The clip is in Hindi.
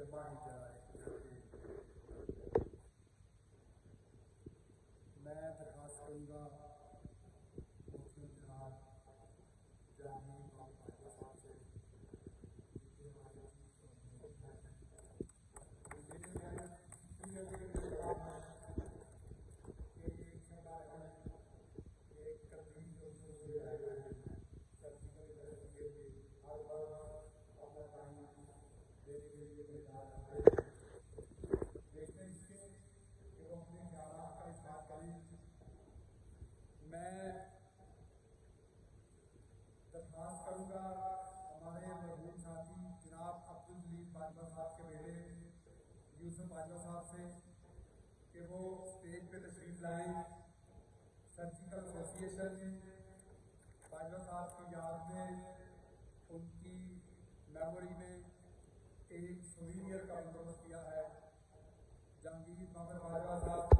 निर्वाही जाए। मैं दरखास्त करूँगा मुख्य जनाब जानी बाबा साहब से कि हमारे मैं दरखास्त करूँगा हमारे मरहूम साथी जनाब अब्दुल जलील बाजवा साहब के बेटे यूसुफ बाजवा साहब से कि वो स्टेज पे तशरीफ लाएं। सर्जिकल एसोसिएशन बाजवा साहब की याद में उनकी मेमोरी में एक सुवीनियर का बंदोबस्त किया है। जहांगीर बाबर बाजवा साहब